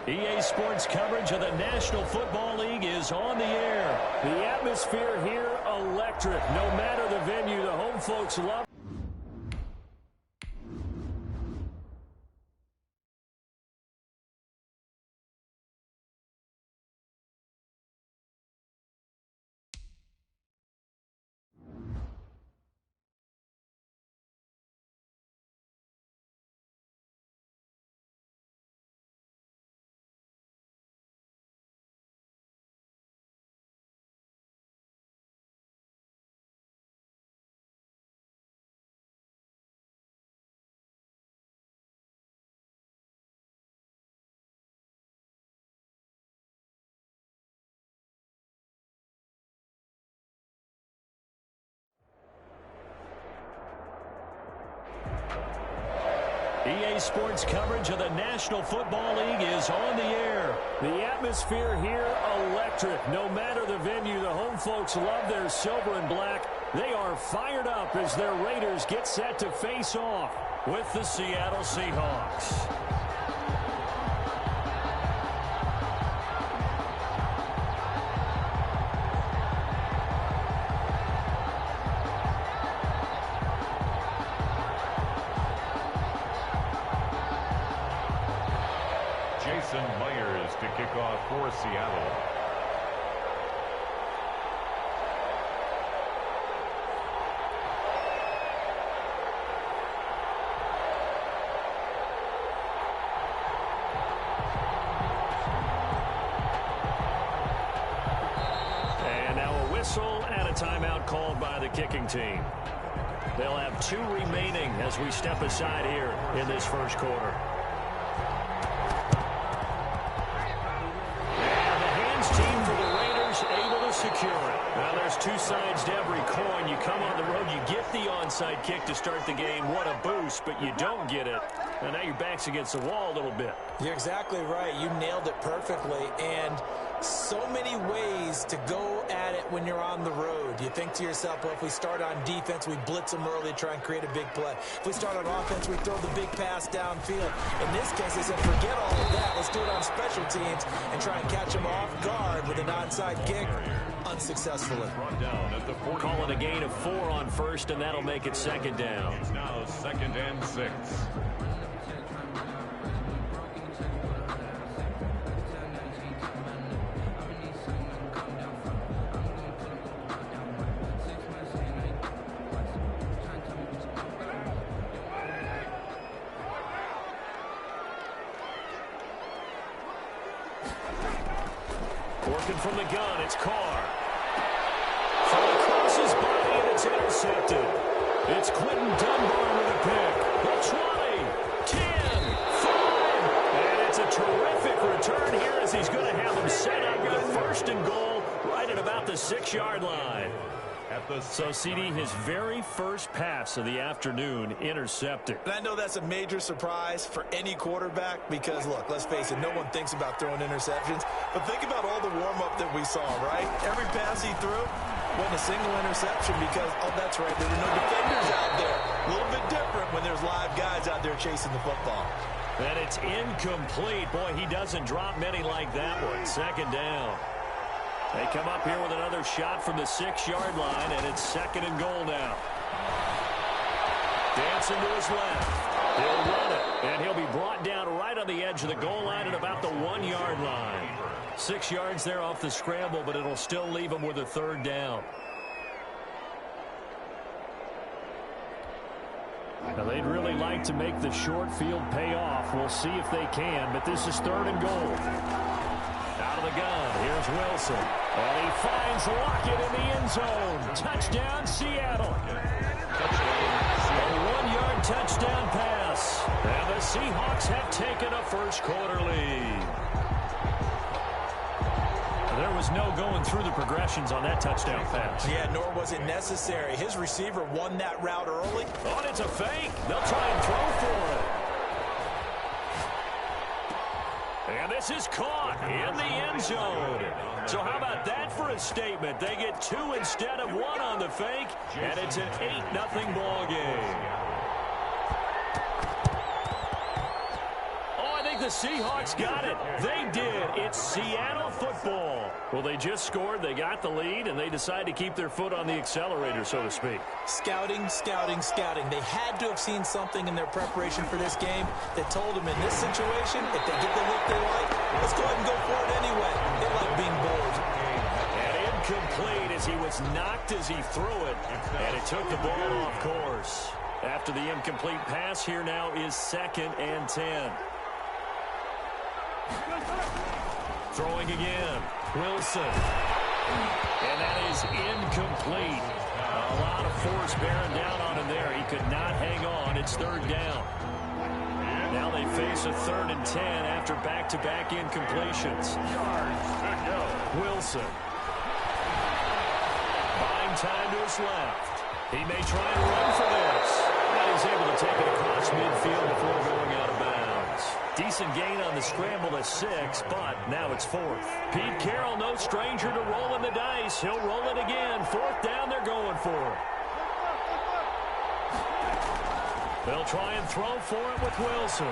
EA Sports coverage of the National Football League is on the air. The atmosphere here, electric. No matter the venue, the home folks love it. EA Sports coverage of the National Football League is on the air. The atmosphere here, electric. No matter the venue, the home folks love their silver and black. They are fired up as their Raiders get set to face off with the Seattle Seahawks. To kick off for Seattle. And now a whistle and a timeout called by the kicking team. They'll have 2 remaining as we step aside here in this first quarter. Secure it. Now, there's 2 sides to every coin. You come on the road, you get the onside kick to start the game. What a boost, but you don't get it. And now your back's against the wall a little bit. You're exactly right. You nailed it perfectly. And so many ways to go at it when you're on the road. You think to yourself, well, if we start on defense, we blitz them early, try and create a big play. If we start on offense, we throw the big pass downfield. In this case, they said, forget all of that. Let's do it on special teams and try and catch them off guard with an onside kick. Unsuccessfully. Call it a gain of 4 on first, and that'll make it second down. It's now 2nd and 6. Working from the gun, it's Carr. Throw across his body, and it's intercepted. It's Quentin Dunbar with a pick. 20, 10, 5. And it's a terrific return here as he's going to have him set up with a 1st and goal right at about the 6-yard line. So, CD, his very first pass of the afternoon intercepted. And I know that's a major surprise for any quarterback because, look, let's face it, no one thinks about throwing interceptions. But think about all the warm-up that we saw, right? Every pass he threw wasn't a single interception because, oh, that's right, there were no defenders out there. A little bit different when there's live guys out there chasing the football. And it's incomplete. Boy, he doesn't drop many like that one. 2nd down. They come up here with another shot from the 6-yard line, and it's 2nd and goal now. Dancing to his left. He'll run it, and he'll be brought down right on the edge of the goal line at about the 1-yard line. 6 yards there off the scramble, but it'll still leave him with a 3rd down. Now, they'd really like to make the short field pay off. We'll see if they can, but this is 3rd and goal. Out of the gun, here's Wilson. And he finds Lockett in the end zone. Touchdown, Seattle. A 1-yard touchdown pass. And the Seahawks have taken a first-quarter lead. There was no going through the progressions on that touchdown pass. Yeah, nor was it necessary. His receiver won that route early. Oh, and it's a fake. They'll try and throw for it. And this is caught in the end zone. So how about that for a statement? They get 2 instead of 1 on the fake, and it's an 8-0 ball game. Oh, I think the the Seahawks got it. They did. It's Seattle football. Well, they just scored. They got the lead, and they decide to keep their foot on the accelerator, so to speak. Scouting, scouting, scouting. They had to have seen something in their preparation for this game that told them in this situation, if they get the look they like, let's go ahead and go for it anyway. They like being bold. And incomplete as he was knocked as he threw it, and it took the ball off course. After the incomplete pass, here now is 2nd and 10. Throwing again. Wilson. And that is incomplete. A lot of force bearing down on him there. He could not hang on. It's 3rd down. Now they face a 3rd and 10 after back-to-back incompletions. Wilson. Buying time to his left. He may try and run for this. And he's able to take it across midfield before going out of bounds. Decent gain on the scramble to 6, but now it's 4th. Pete Carroll, no stranger to rolling the dice. He'll roll it again. 4th down, they're going for it. They'll try and throw for it with Wilson.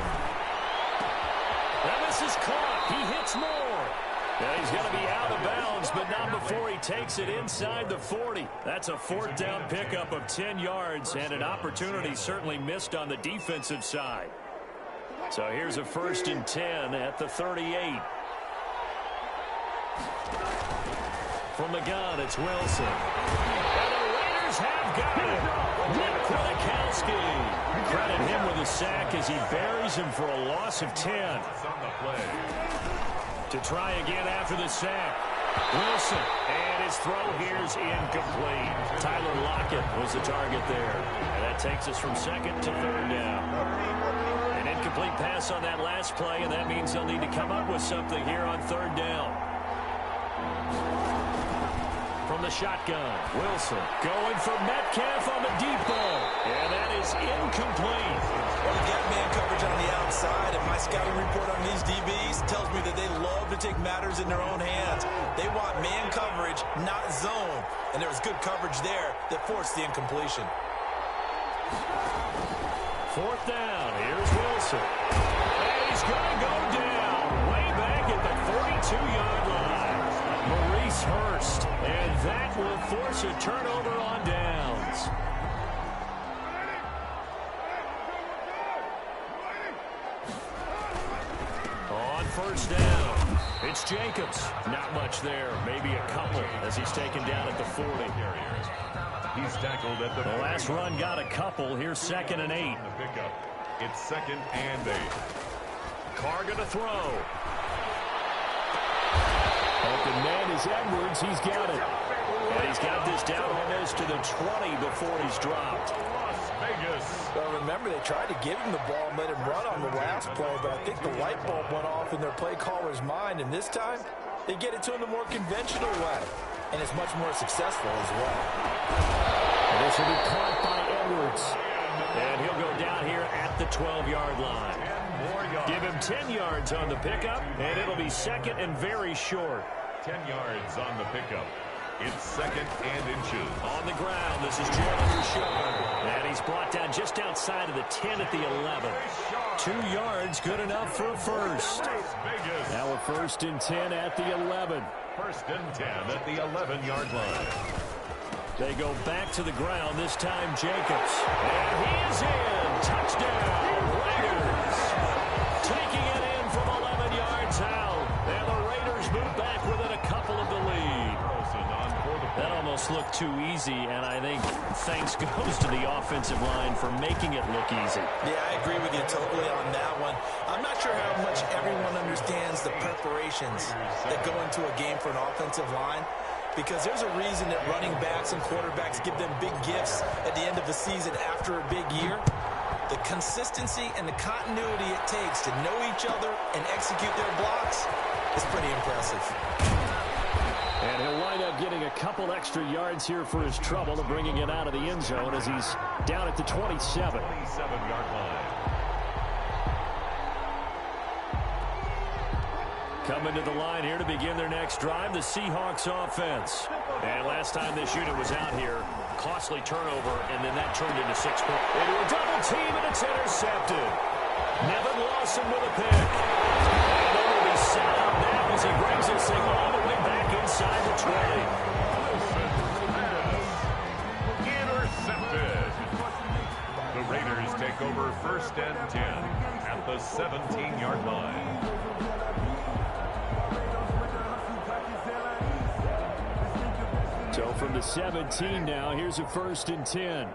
And this is caught. He hits more. Yeah, he's going to be out of bounds, but not before he takes it inside the 40. That's a 4th down pickup of 10 yards, and an opportunity certainly missed on the defensive side. So here's a 1st and 10 at the 38. From the gun, it's Wilson. And the Raiders have got it. Nick Kwiatkowski. Credit him with a sack as he buries him for a loss of 10. To try again after the sack. Wilson, and his throw here's incomplete. Tyler Lockett was the target there. And that takes us from 2nd to 3rd down. An incomplete pass on that last play, and that means they'll need to come up with something here on 3rd down. From the shotgun, Wilson going for Metcalf on the deep ball. And that is incomplete. Well, you got man coverage on the outside, and my scouting report on these DBs tells me that they love to take matters in their own hands. They want man coverage, not zone. And there was good coverage there that forced the incompletion. 4th down. Here's Wilson. And he's going to go down way back at the 42-yard line. Maurice Hurst. And that will force a turnover on downs. On 1st down, it's Jacobs. Not much there. Maybe a couple as he's taken down at the 40. He's tackled at the last run got a couple. Here's 2nd and 8. The pickup. It's 2nd and 8. Carr going to throw. Open man is Edwards. He's got it. And he's got this down almost to the 20 before he's dropped. Las Vegas. Well, remember, they tried to give him the ball and let him run on the last play, but I think the light bulb went off in their play caller's mind, and this time they get it to him the more conventional way, and it's much more successful as well. And this will be caught by Edwards, and he'll go down here at the 12-yard line. Give him 10 yards on the pickup, and it'll be 2nd and very short. 10 yards on the pickup. It's 2nd and inches. On the ground, this is Jalen Richard. And he's brought down just outside of the 10 at the 11. 2 yards, good enough for a first. Now a 1st and 10 at the 11. 1st and 10 at the 11-yard line. They go back to the ground, this time Jacobs. And he is in. Touchdown, Raiders. Taking it in from 11 yards out. And the Raiders move back within a couple of the lead. That almost looked too easy, and I think thanks goes to the offensive line for making it look easy. Yeah, I agree with you totally on that one. I'm not sure how much everyone understands the preparations that go into a game for an offensive line, because there's a reason that running backs and quarterbacks give them big gifts at the end of the season after a big year. The consistency and the continuity it takes to know each other and execute their blocks is pretty impressive. And he'll wind up getting a couple extra yards here for his trouble and bringing it out of the end zone as he's down at the 27. 27-yard line. Coming to the line here to begin their next drive, the Seahawks offense. And last time this unit was out here, costly turnover, and then that turned into 6 points. Into a double team, and it's intercepted. Nevin Lawson with a pick. Racing all the way back inside the 20. Intercepted. The Raiders take over 1st and 10 at the 17-yard line. So from the 17 now, here's a 1st and 10.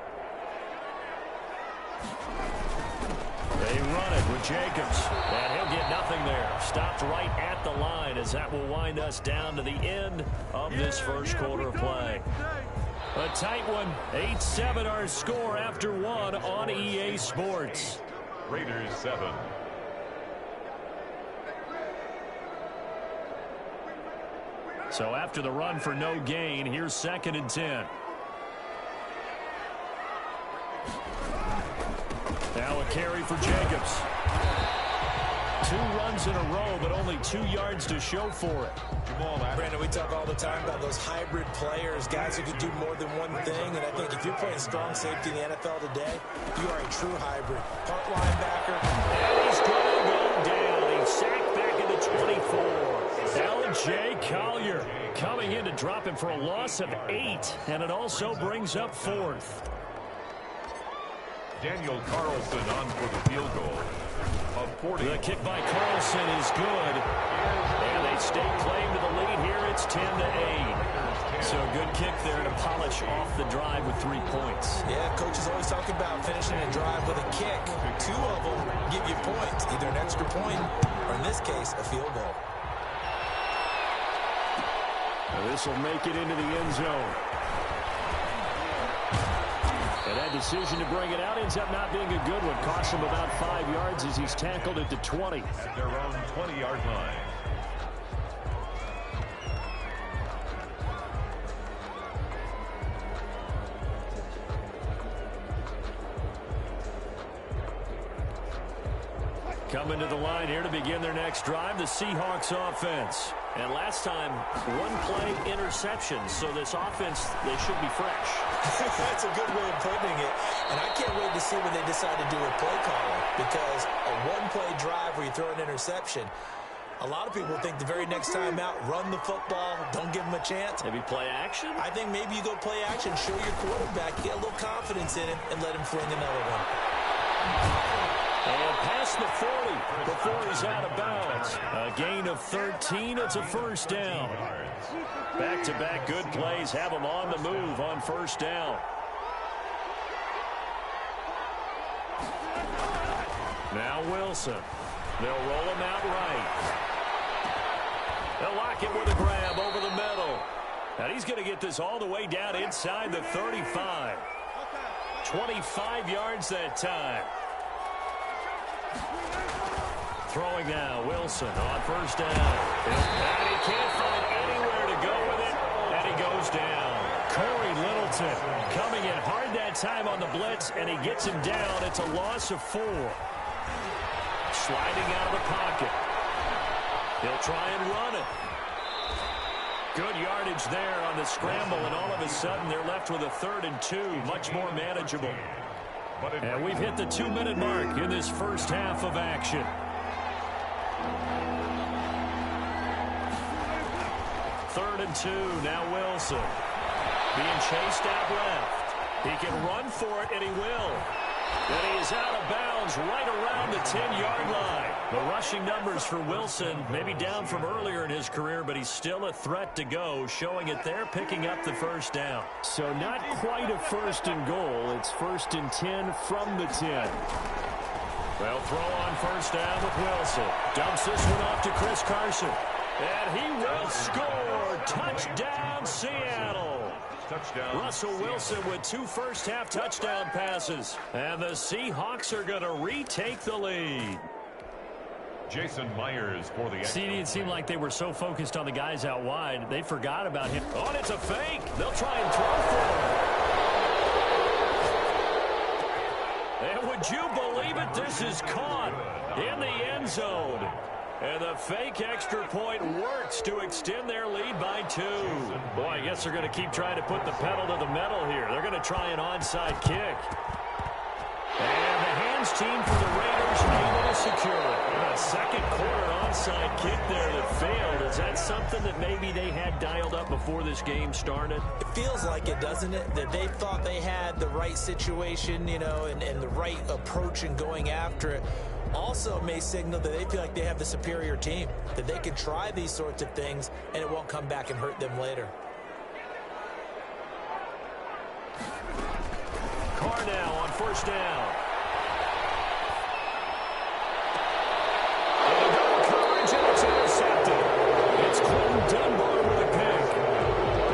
They run it with Jacobs, and he'll get nothing there. Stopped right at the line as that will wind us down to the end of this first quarter of play. A tight one, 8-7 our score after one on EA Sports. Raiders 7. So after the run for no gain, here's 2nd and 10. Now a carry for Jacobs. 2 runs in a row, but only 2 yards to show for it. Brandon, we talk all the time about those hybrid players, guys who can do more than one thing, and I think if you're playing strong safety in the NFL today, you are a true hybrid. Punt linebacker. And he's going to go down. He's sacked back at the 24. L.J. Collier coming in to drop him for a loss of 8, and it also brings up 4th. Daniel Carlson on for the field goal. The kick by Carlson is good. And they stake claim to the lead here. It's 10-8. So a good kick there to polish off the drive with 3 points. Yeah, coaches always talk about finishing a drive with a kick. 2 of them give you points, either an extra point or, in this case, a field goal. This will make it into the end zone. And that decision to bring it out ends up not being a good one. Costs him about 5 yards as he's tackled at the 20. At their own 20-yard line. Coming to the line here to begin their next drive, the Seahawks offense. And last time, 1-play interception. So this offense, they should be fresh. That's a good way of putting it. And I can't wait to see what they decide to do with play calling. Because a 1-play drive where you throw an interception, a lot of people think the very next time out, run the football, don't give them a chance. Maybe play action? I think maybe you go play action, show your quarterback, get a little confidence in him, and let him fling another one. And past the 40 before he's out of bounds. A gain of 13. It's a 1st down. Back-to-back good plays have him on the move on 1st down. Now Wilson. They'll roll him out right. They'll lock it with a grab over the middle. And he's going to get this all the way down inside the 35. 25 yards that time. Throwing now, Wilson on 1st down. And he can't find anywhere to go with it, and he goes down. Corey Littleton coming in hard that time on the blitz, and he gets him down. It's a loss of 4. Sliding out of the pocket. He'll try and run it. Good yardage there on the scramble, and all of a sudden they're left with a 3rd and 2, much more manageable. And we've hit the 2-minute mark in this first half of action. 3rd and 2, now Wilson. Being chased out left. He can run for it, and he will. And he is out of bounds right around the 10-yard line. The rushing numbers for Wilson maybe down from earlier in his career, but he's still a threat to go, showing it there, picking up the 1st down. So not quite a 1st and goal. It's 1st and 10 from the 10. They'll throw on 1st down with Wilson. Dumps this one off to Chris Carson. And he will score. Touchdown, Seattle. Touchdown. Russell Wilson with 2 first-half touchdown passes. And the Seahawks are going to retake the lead. Jason Myers for the... See, it seemed like they were so focused on the guys out wide, they forgot about him. Oh, and it's a fake. They'll try and throw for him. And would you believe it? This is caught in the end zone. And the fake extra point works to extend their lead by 2. Boy, I guess they're going to keep trying to put the pedal to the metal here. They're going to try an onside kick. And the hands team for the Raiders able to secure it. A second quarter onside kick there that failed. Is that something that maybe they had dialed up before this game started? It feels like it, doesn't it? That they thought they had the right situation, you know, and the right approach in going after it. Also may signal that they feel like they have the superior team, that they can try these sorts of things and it won't come back and hurt them later. Carr now on first down. And a good coverage, and it's intercepted. It's Quentin Dunbar with a pick.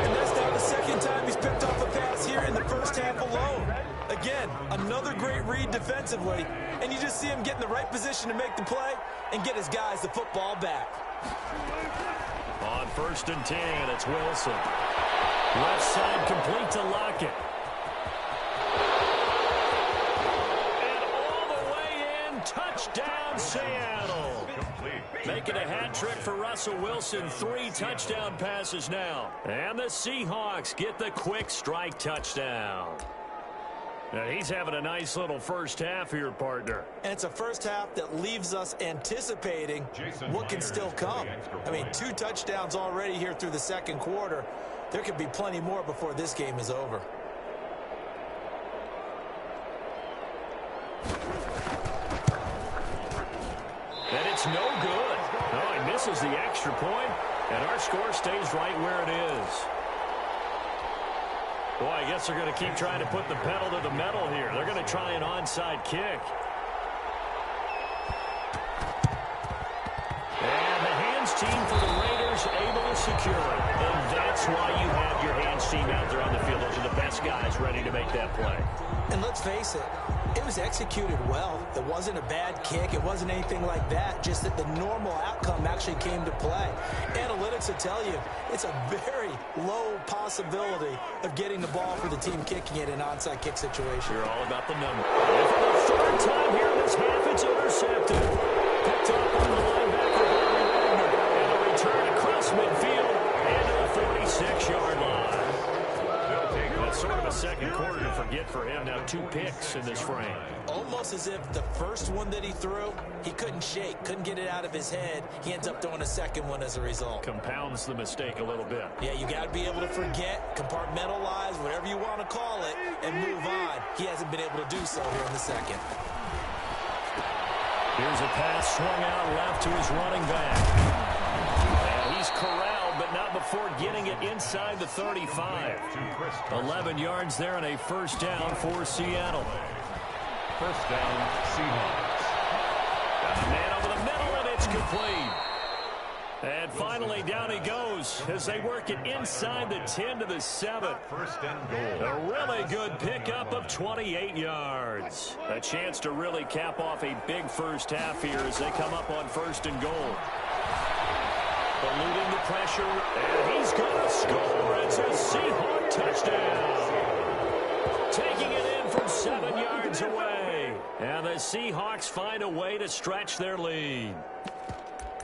And that's now the second time he's picked off a pass here in the first half alone. Again, another great read defensively, and you just see him get in the right position to make the play and get his guys the football back. On first and 10, it's Wilson. Left side complete to Lockett. And all the way in, touchdown Seattle. Making a hat trick for Russell Wilson. 3 touchdown passes now. And the Seahawks get the quick strike touchdown. Now he's having a nice little first half here, partner. And it's a first half that leaves us anticipating what can still come. I mean, 2 touchdowns already here through the second quarter. There could be plenty more before this game is over. And it's no good. Oh, he misses the extra point, and our score stays right where it is. Boy, I guess they're going to keep trying to put the pedal to the metal here. They're going to try an onside kick. And the hands team for the Raiders able to secure it. And that's why you have your hands team out there on the field. Those are the best guys ready to make that play. And let's face it, it was executed well. It wasn't a bad kick. It wasn't anything like that. Just that the normal outcome actually came to play. Analytics will tell you it's a very low possibility of getting the ball for the team kicking it in an onside kick situation. You're all about the number. And for the third time here in this half, it's intercepted. Picked up on the linebacker, and a return across midfield and to the 46-yard line. That's sort of a second quarter to forget for him. Now 2 picks in this frame. Almost as if the first one that he threw, he couldn't shake, couldn't get it out of his head. He ends up throwing a second one as a result. Compounds the mistake a little bit. Yeah, you got to be able to forget, compartmentalize, whatever you want to call it, and move on. He hasn't been able to do so here in the second. Here's a pass swung out left to his running back. And he's corralled, but not before getting it inside the 35. 11 yards there and a first down for Seattle. First down, Seahawks. Got a man over the middle, and it's complete. And finally, down he goes as they work it inside the 10 to the 7. First and goal. A really good pickup of 28 yards. A chance to really cap off a big first half here as they come up on first and goal. Eluding the pressure, and he's going to score. It's a Seahawk touchdown. Taking it in from 7 yards away. And the Seahawks find a way to stretch their lead.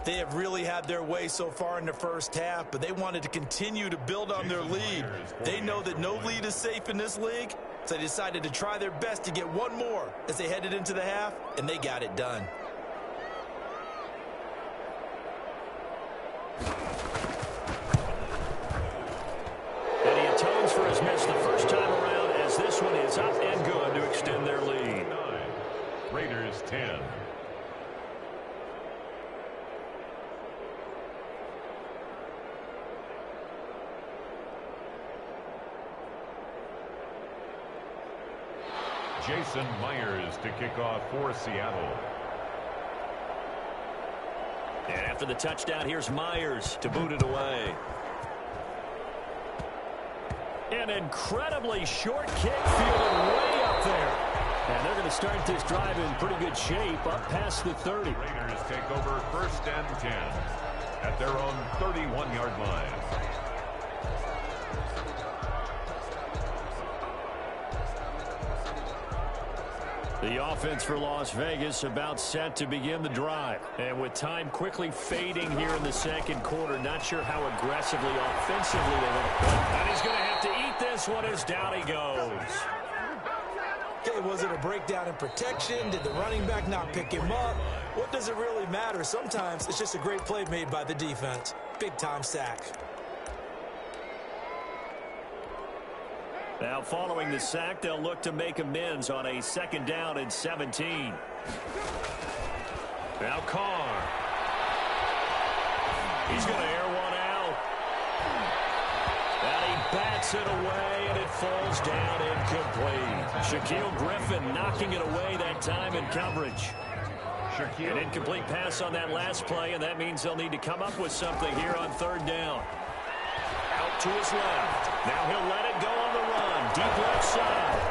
They have really had their way so far in the first half, but they wanted to continue to build on their lead. They know that no lead is safe in this league, so they decided to try their best to get one more as they headed into the half, and they got it done. And he atones for his miss the first time around as this one is up and good to extend their lead. 9. Raiders 10. Jason Myers to kick off for Seattle. And after the touchdown, here's Myers to boot it away. An incredibly short kick fielded way up there. And they're going to start this drive in pretty good shape up past the 30. Raiders take over first and 10 at their own 31-yard line. The offense for Las Vegas about set to begin the drive. And with time quickly fading here in the second quarter, not sure how aggressively offensively they want to play. And he's going to have to eat this one as down he goes. Okay, was it a breakdown in protection? Did the running back not pick him up? What does it really matter? Sometimes it's just a great play made by the defense. Big-time sack. Now, following the sack, they'll look to make amends on a 2nd down and 17. Now Carr. He's going to air one out. And he bats it away, and it falls down incomplete. Shaquille Griffin knocking it away that time in coverage. An incomplete pass on that last play, and that means they'll need to come up with something here on 3rd down. Out to his left. Now he'll let it go on the run. Deep left side.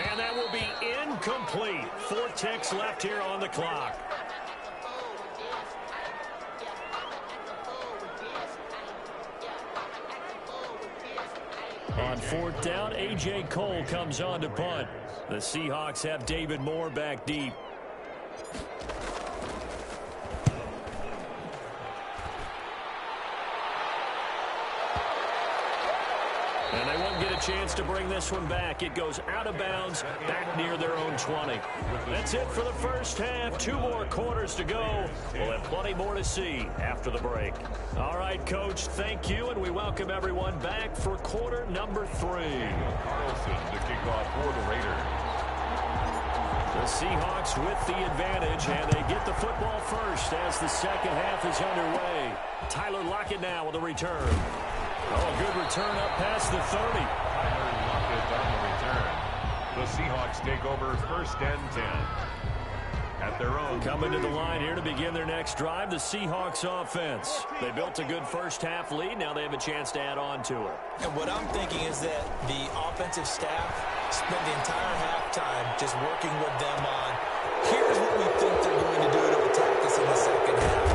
And that will be incomplete. 4 ticks left here on the clock. On 4th down, A.J. Cole comes on to punt. The Seahawks have David Moore back deep. And they won't get a chance to bring this one back. It goes out of bounds, back near their own 20. That's it for the first half. 2 more quarters to go. We'll have plenty more to see after the break. All right, Coach, thank you, and we welcome everyone back for quarter number 3. Carlson to kick off for the Raiders. The Seahawks with the advantage, and they get the football first as the second half is underway. Tyler Lockett now with a return. Oh, good return up past the 30. Tyler Lockett on the return. The Seahawks take over 1st and 10. At their own. Coming to the line here to begin their next drive, the Seahawks offense. They built a good first half lead. Now they have a chance to add on to it. And what I'm thinking is that the offensive staff spent the entire halftime just working with them on, here's what we think they're going to do to attack us in the second half.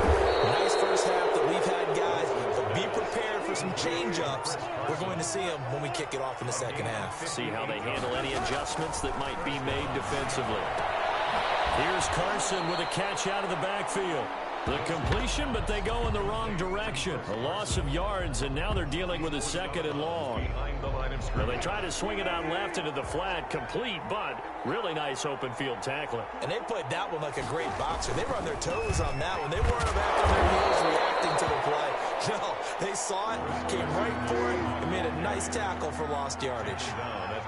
Nice first half that we've had, guys, but be prepared for some change-ups. We're going to see them when we kick it off in the second half. See how they handle any adjustments that might be made defensively. Here's Carson with a catch out of the backfield. The completion, but they go in the wrong direction. A loss of yards, and now they're dealing with a 2nd and long. Well, they try to swing it out left into the flat, complete, but really nice open field tackling. And they played that one like a great boxer. They were on their toes on that one. They weren't back on their heels reacting to the play. No, they saw it, came right for it, and made a nice tackle for lost yardage.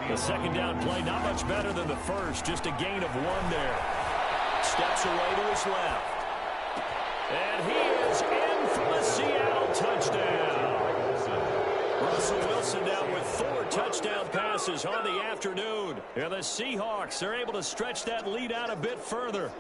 The 2nd down play, not much better than the first, just a gain of 1 there. Steps away to his left. And he is in for the Seattle touchdown. Russell Wilson now with 4 touchdown passes on the afternoon. And the Seahawks are able to stretch that lead out a bit further.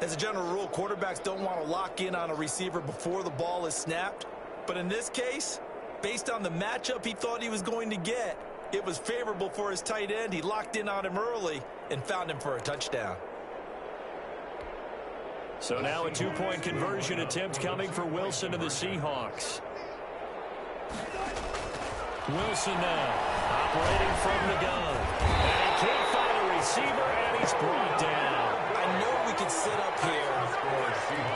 As a general rule, quarterbacks don't want to lock in on a receiver before the ball is snapped. But in this case, based on the matchup he thought he was going to get, it was favorable for his tight end. He locked in on him early and found him for a touchdown. So now a 2-point conversion attempt coming for Wilson and the Seahawks. Wilson now operating from the gun. And he can't find a receiver, and he's brought down. I know we could sit up here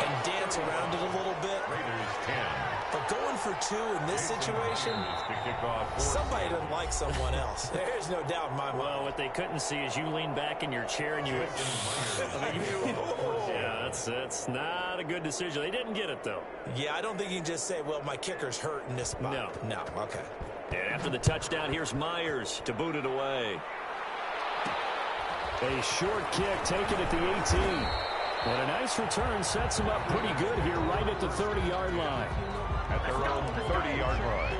and dance around it a little bit. But going for 2 in this situation, somebody doesn't like someone else. There's no doubt in my mind. Well, what they couldn't see is you lean back in your chair and you... yeah, that's not a good decision. They didn't get it, though. Yeah, I don't think you can just say, well, my kicker's hurt in this spot. No, okay. And after the touchdown, here's Myers to boot it away. A short kick taken at the 18. And a nice return sets him up pretty good here right at the 30-yard line. At their own 30-yard line.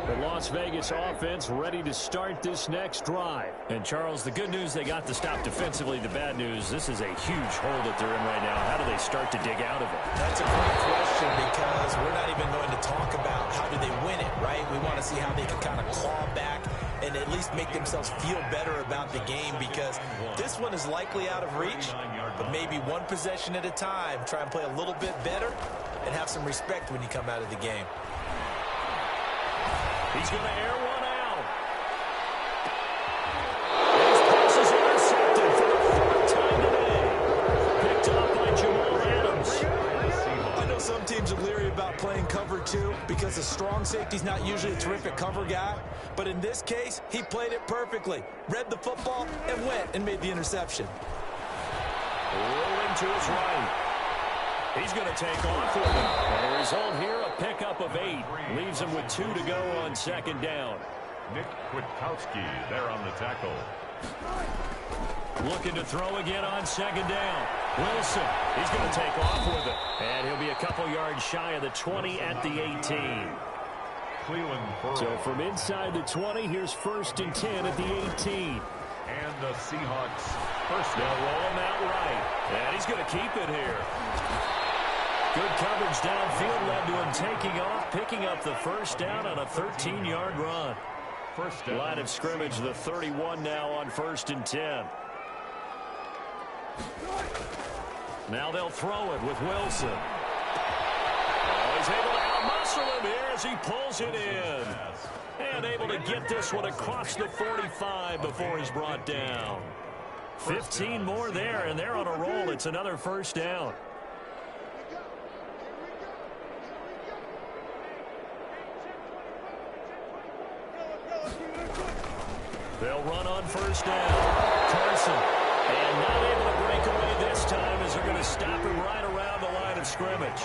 The Las Vegas offense ready to start this next drive. And, Charles, the good news, they got the stop defensively. The bad news, this is a huge hole that they're in right now. How do they start to dig out of it? That's a great question because we're not even going to talk about how do they win it, right? We want to see how they can kind of claw back and at least make themselves feel better about the game because this one is likely out of reach, but maybe one possession at a time. Try and play a little bit better and have some respect when you come out of the game. He's going to air one out. His pass is intercepted for the 4th time today. Picked up by Jamal Adams. I know some teams are As a strong safety, he's not usually a terrific cover guy, but in this case, he played it perfectly. Read the football and went and made the interception. Rolling to his right. He's going to take off with it. And the result here, a pickup of 8. Leaves him with 2 to go on 2nd down. Nick Kwiatkowski there on the tackle. Looking to throw again on 2nd down. Wilson, he's going to take off with it. And he'll be a couple yards shy of the 20 at the 18. Cleveland So from inside the 20, here's 1st and 10 at the 18. And the Seahawks first. They'll roll him out right. And he's going to keep it here. Good coverage downfield led to him taking off, picking up the 1st down on a 13-yard run. First down. Line of scrimmage, the 31 now on 1st and 10. Now they'll throw it with Wilson. Oh, he's able to outmuscle him here as he pulls it in. And able to get this one across the 45 before he's brought down. 15 more there, and they're on a roll. It's another 1st down. They'll run on 1st down. Carson. And not able to break away this time as they're going to stop him right around the line of scrimmage.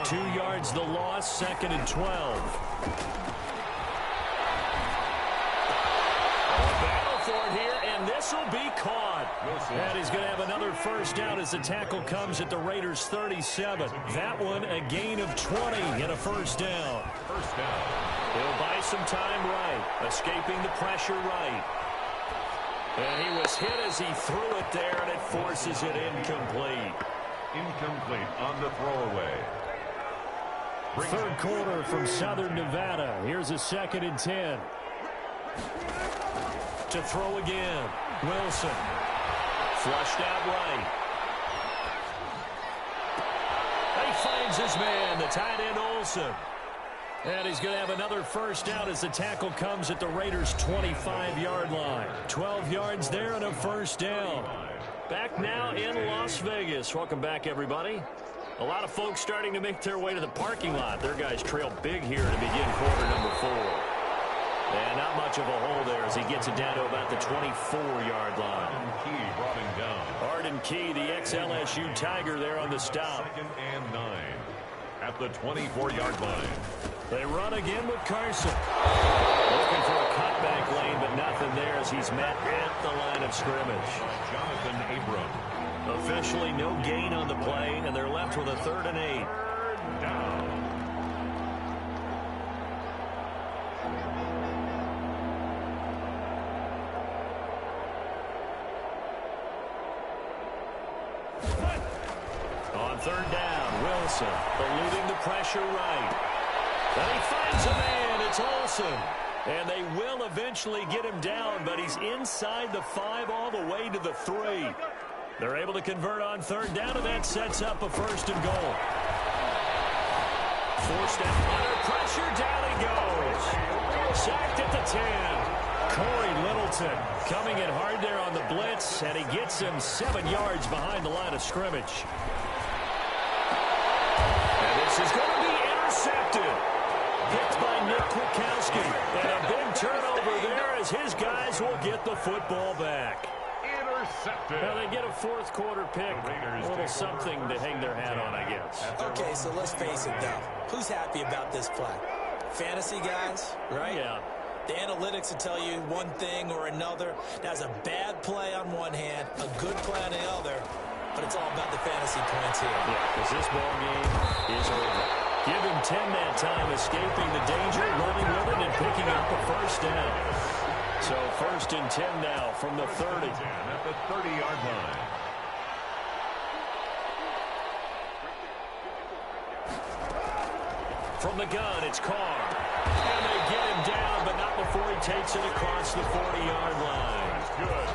2 yards the loss, 2nd and 12. Battle for it here, and this will be caught. And he's going to have another 1st down as the tackle comes at the Raiders' 37. That one a gain of 20 and a 1st down. First down. He'll buy some time right, escaping the pressure right. And he was hit as he threw it there, and it forces it incomplete. Incomplete on the throwaway. 3rd quarter from Southern Nevada. Here's a 2nd and 10. To throw again. Wilson. Flushed out right. He finds his man, the tight end Olsen. And he's going to have another 1st down as the tackle comes at the Raiders' 25-yard line. 12 yards there and a 1st down. Back now in Las Vegas. Welcome back, everybody. A lot of folks starting to make their way to the parking lot. Their guys trail big here to begin quarter number 4. And not much of a hole there as he gets it down to about the 24-yard line. Arden Key brought him down. Arden Key, the ex-LSU Tiger there on the stop. 2nd and 9 at the 24-yard line. They run again with Carson. Looking for a cutback lane, but nothing there as he's met at the line of scrimmage. Jonathan Abram. Officially no gain on the play, and they're left with a 3rd and 8. Down. On 3rd down, Wilson eluding the pressure right. And he finds a man. It's Olsen. And they will eventually get him down, but he's inside the 5 all the way to the 3. They're able to convert on 3rd down, and that sets up a 1st and goal. Forced out under pressure. Down he goes. Sacked at the 10. Corey Littleton coming in hard there on the blitz, and he gets him 7 yards behind the line of scrimmage. And this is going to be intercepted. Picked by Nick Kwiatkowski. And a big turnover there as his guys will get the football back. Intercepted. Now they get a 4th quarter pick. A little something to hang their hat on, I guess. Okay, so let's face it, though. Who's happy about this play? Fantasy guys, right? Yeah. The analytics will tell you one thing or another. That's a bad play on one hand, a good play on the other, but it's all about the fantasy points here. Yeah, because this ball game is over. Give him 10 that time, escaping the danger, running with it, and picking up a 1st down. So 1st and 10 now from the 30. At the 30-yard line. From the gun, it's Carr. And they get him down, but not before he takes it across the 40-yard line. That's good.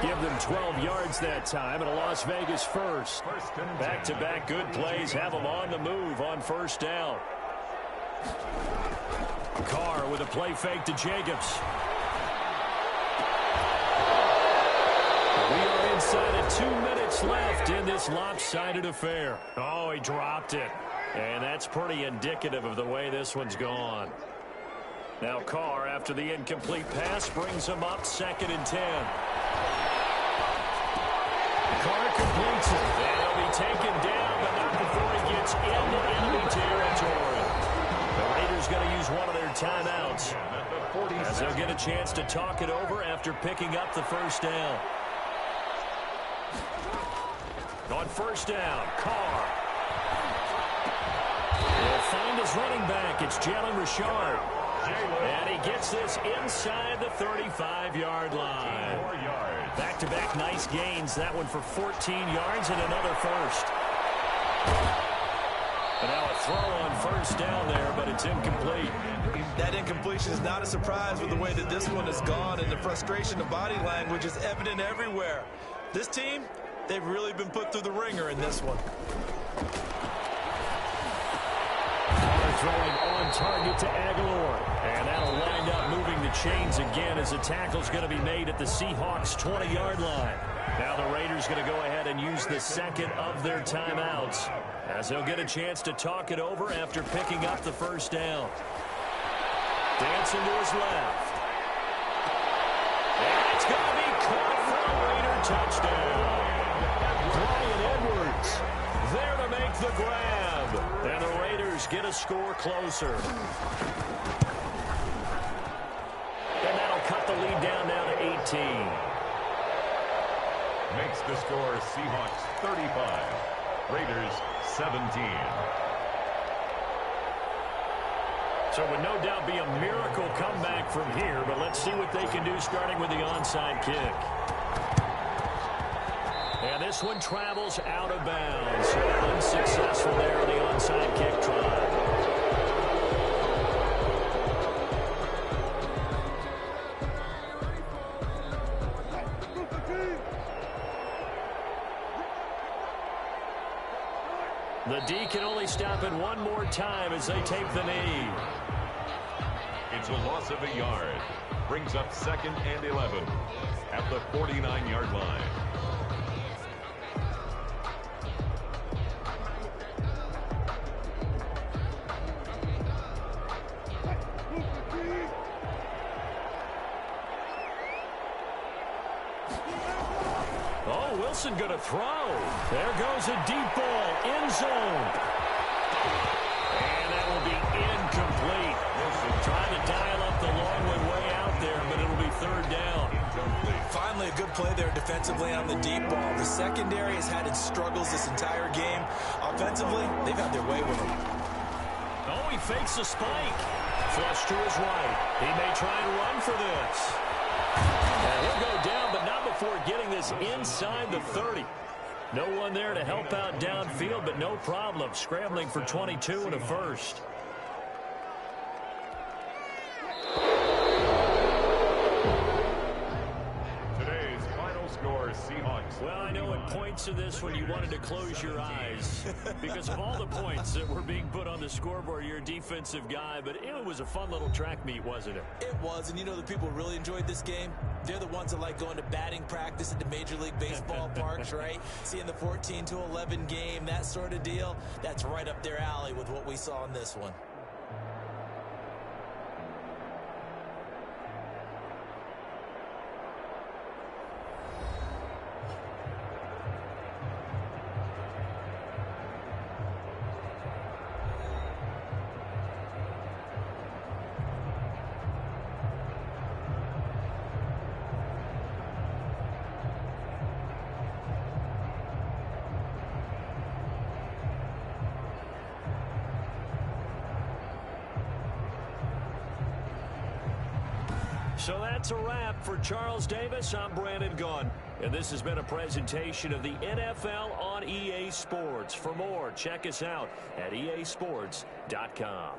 Give them 12 yards that time, and a Las Vegas 1st. Back-to-back good plays have them on the move on 1st down. Carr with a play fake to Jacobs. We are inside of 2 minutes left in this lopsided affair. Oh, he dropped it. And that's pretty indicative of the way this one's gone. Now Carr, after the incomplete pass, brings him up 2nd and 10. Carr completes it. And he'll be taken down, but not before he gets into enemy territory. The Raiders going to use one of their timeouts, as they'll get a chance to talk it over after picking up the first down. On first down, Carr. He'll find his running back. It's Jalen Richard. And he gets this inside the 35-yard line. Back-to-back nice gains. That one for 14 yards and another first. And now a throw on first down there, but it's incomplete. That incompletion is not a surprise with the way that this one has gone, and the frustration of body language is evident everywhere. This team, they've really been put through the ringer in this one. Throwing on target to Aguilar. And that'll wind up moving the chains again as the tackle's going to be made at the Seahawks' 20-yard line. Now the Raiders going to go ahead and use the second of their timeouts, as they'll get a chance to talk it over after picking up the first down. Dancing to his left. And it's going to be caught for a Raider touchdown. Bryan Edwards there to make the grab. And the Raiders get a score closer. And that'll cut the lead down now to 18. Makes the score Seahawks 35, Raiders 17. So it would no doubt be a miracle comeback from here, but let's see what they can do starting with the onside kick. And this one travels out of bounds. So unsuccessful there on the onside kick try. The D can only stop it one more time as they take the knee. It's a loss of a yard. Brings up 2nd and 11 at the 49-yard line. Oh, Wilson going to throw. There goes a deep ball, end zone. And that will be incomplete. Wilson trying to dial up the long way out there, but it'll be 3rd down. Finally, a good play there defensively on the deep ball. The secondary has had its struggles this entire game. Offensively, they've had their way with him. Oh, he fakes a spike. Flush to his right. He may try and run for this. And he'll go down, but not before getting this inside the 30. No one there to help out downfield, but no problem. Scrambling for 22 and a first. Today's final score, Seahawks. Well, I know at points of this when you wanted to close your eyes because of all the points that were being put on the scoreboard. You're a defensive guy, but it was a fun little track meet, wasn't it? It was, and you know the people really enjoyed this game? They're the ones that like going to batting practice at the Major League Baseball parks, right? Seeing the 14-11 game, that sort of deal. That's right up their alley with what we saw in this one. So that's a wrap for Charles Davis. I'm Brandon Gunn. And this has been a presentation of the NFL on EA Sports. For more, check us out at easports.com.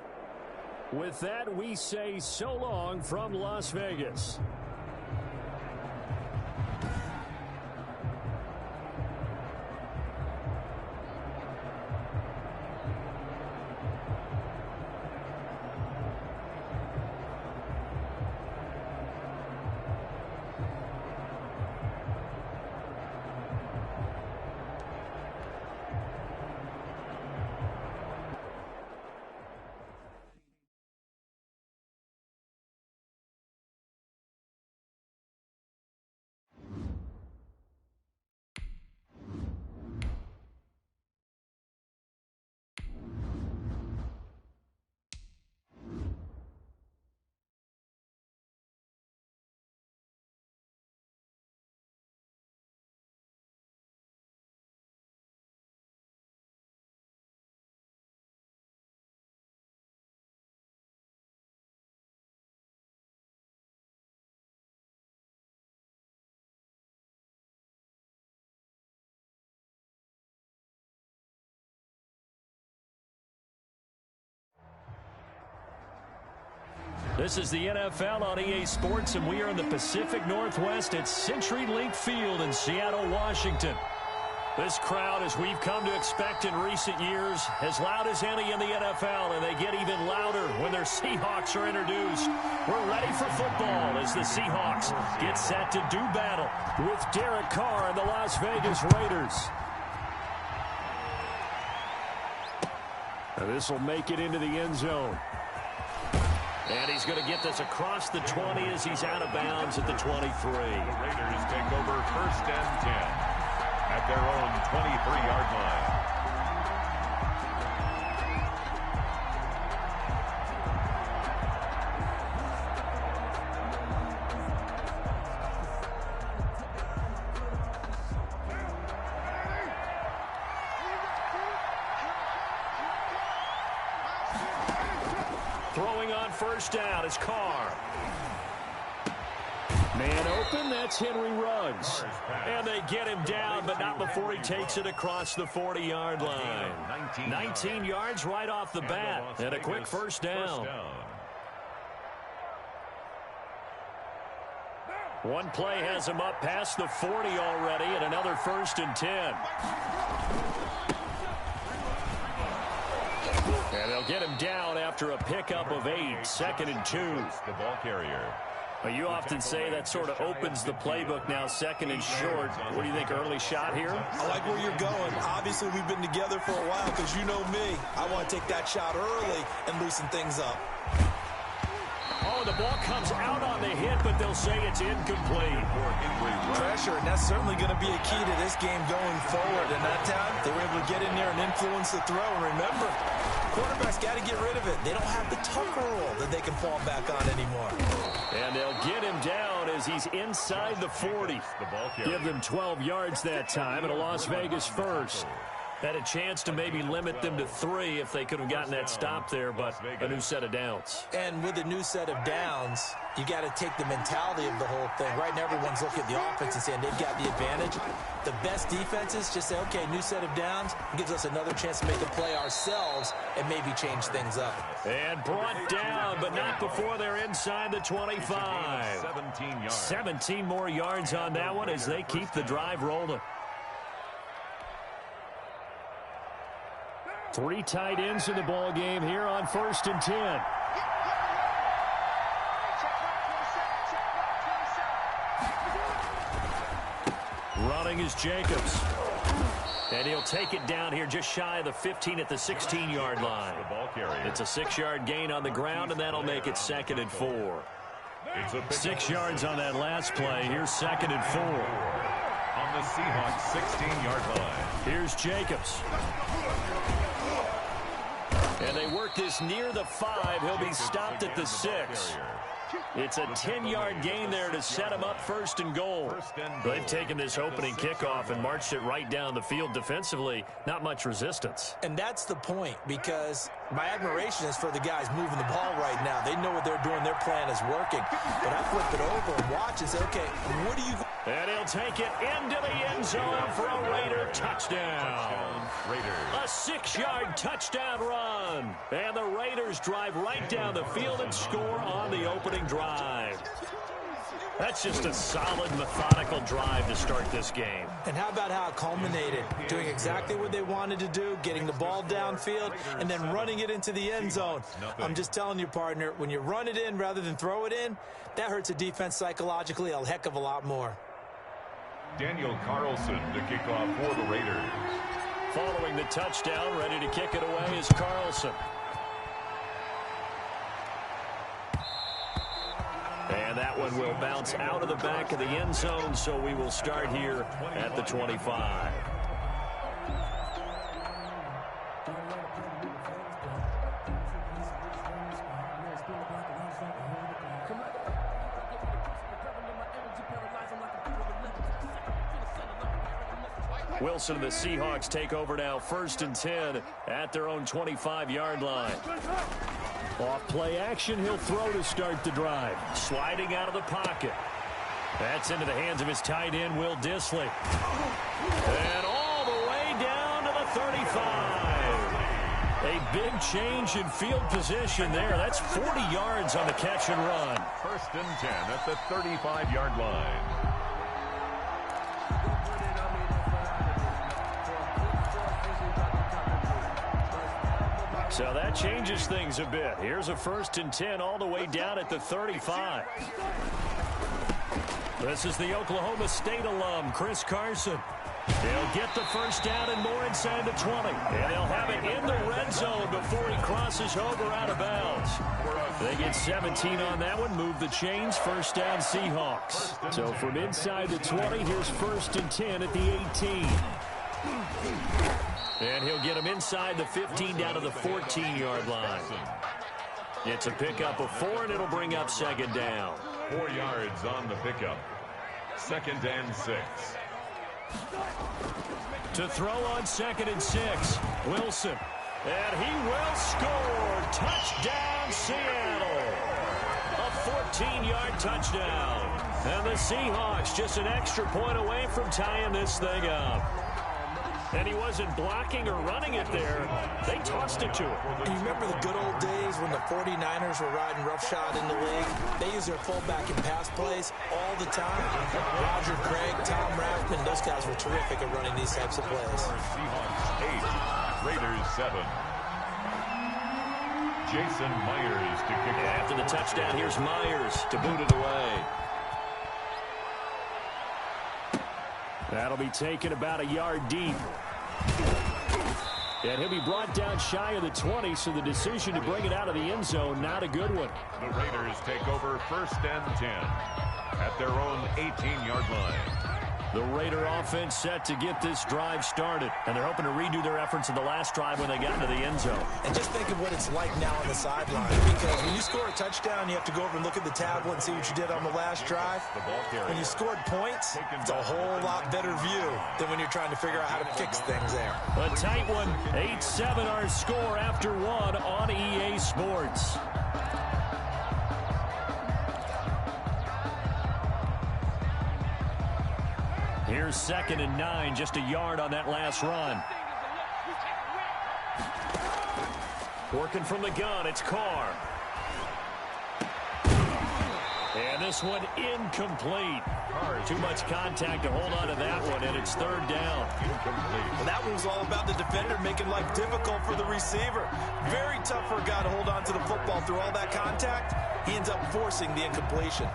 With that, we say so long from Las Vegas. This is the NFL on EA Sports, and we are in the Pacific Northwest at CenturyLink Field in Seattle, Washington. This crowd, as we've come to expect in recent years, as loud as any in the NFL, and they get even louder when their Seahawks are introduced. We're ready for football as the Seahawks get set to do battle with Derek Carr and the Las Vegas Raiders. Now this will make it into the end zone. And he's going to get this across the 20 as he's out of bounds at the 23. The Raiders take over 1st and 10. At their own 23-yard line. Throwing on 1st down is Carr. Man open, that's Henry Ruggs. And they get him down, but not before he takes it across the 40-yard line. 19 yards right off the bat, and a quick 1st down. One play has him up past the 40 already, and another 1st and 10. And they'll get him down after a pickup of 8, 2nd and 2. The ball carrier. Well, you often say that sort of opens the playbook now, 2nd and short. What do you think, early shot here? I like where you're going. Obviously, we've been together for a while because you know me. I want to take that shot early and loosen things up. Oh, the ball comes out on the hit, but they'll say it's incomplete. Pressure, and that's certainly going to be a key to this game going forward. And that time, they were able to get in there and influence the throw. And remember, quarterbacks got to get rid of it. They don't have the Tucker rule that they can fall back on anymore. And they'll get him down as he's inside the 40. Give them 12 yards that time, and a Las Vegas 1st. Had a chance to maybe limit them to 3 if they could have gotten that stop there, but a new set of downs. And with a new set of downs, you got to take the mentality of the whole thing. Right now, everyone's looking at the offense and saying they've got the advantage. The best defenses just say, okay, new set of downs, gives us another chance to make a play ourselves and maybe change things up. And brought down, but not before they're inside the 25. 17 more yards on that one as they keep the drive rolling. 3 tight ends in the ball game here on 1st and 10. Running is Jacobs. And he'll take it down here just shy of the 15 at the 16-yard line. It's a 6-yard gain on the ground, and that'll make it 2nd and 4. 6 yards on that last play. Here's 2nd and 4. On the Seahawks 16-yard line. Here's Jacobs. And they work this near the 5. He'll be stopped at the 6. It's a 10-yard gain there to set him up 1st and goal. They've taken this opening kickoff and marched it right down the field defensively. Not much resistance. And that's the point, because my admiration is for the guys moving the ball right now. They know what they're doing. Their plan is working. But I flip it over and watch and say, okay, what do you... And he'll take it into the end zone for a Raider touchdown. A 6-yard touchdown run. And the Raiders drive right down the field and score on the opening drive. That's just a solid, methodical drive to start this game. And how about how it culminated? Doing exactly what they wanted to do, getting the ball downfield, and then running it into the end zone. I'm just telling you, partner, when you run it in rather than throw it in, that hurts a defense psychologically a heck of a lot more. Daniel Carlson to kick off for the Raiders. Following the touchdown, ready to kick it away is Carlson. And that one will bounce out of the back of the end zone, so we will start here at the 25. Wilson and the Seahawks take over now, 1st and 10 at their own 25-yard line. Off play action, he'll throw to start the drive. Sliding out of the pocket. That's into the hands of his tight end, Will Dissly. And all the way down to the 35. A big change in field position there. That's 40 yards on the catch and run. 1st and 10 at the 35-yard line. So that changes things a bit. Here's a 1st and 10 all the way down at the 35. This is the Oklahoma State alum, Chris Carson. They'll get the 1st down and more inside the 20. And they'll have it in the red zone before he crosses over out of bounds. They get 17 on that one, move the chains, 1st down Seahawks. So from inside the 20, here's 1st and 10 at the 18. And he'll get him inside the 15 down to the 14-yard line. It's a pickup of 4, and it'll bring up 2nd down. 4 yards on the pickup. 2nd and 6. To throw on 2nd and 6, Wilson. And he will score. Touchdown, Seattle. A 14-yard touchdown. And the Seahawks just an extra point away from tying this thing up. And he wasn't blocking or running it there. They tossed it to him. You remember the good old days when the 49ers were riding roughshod in the league? They used their fullback in pass plays all the time. Roger Craig, Tom Rathman, those guys were terrific at running these types of plays. Seahawks 8, Raiders 7. Jason Myers to kick off. After the touchdown, here's Myers to boot it away. That'll be taken about a yard deep. And he'll be brought down shy of the 20, so the decision to bring it out of the end zone, not a good one. The Raiders take over 1st and 10 at their own 18-yard line. The Raider offense set to get this drive started, and they're hoping to redo their efforts in the last drive when they got into the end zone. And just think of what it's like now on the sideline, because when you score a touchdown, you have to go over and look at the tablet and see what you did on the last drive. When you scored points, it's a whole lot better view than when you're trying to figure out how to fix things there. A tight one, 8-7 our score after 1 on EA Sports. Here's 2nd and 9, just a yard on that last run. Working from the gun, it's Carr. And this one incomplete. Too much contact to hold on to that one, and it's 3rd down. Well, that one was all about the defender making life difficult for the receiver. Very tough for a guy to hold on to the football through all that contact. He ends up forcing the incompletion.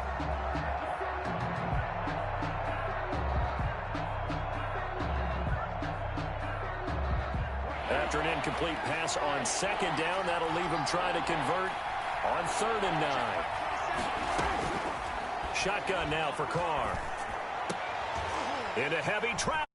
After an incomplete pass on 2nd down, that'll leave him trying to convert on 3rd and 9. Shotgun now for Carr. Into heavy traffic.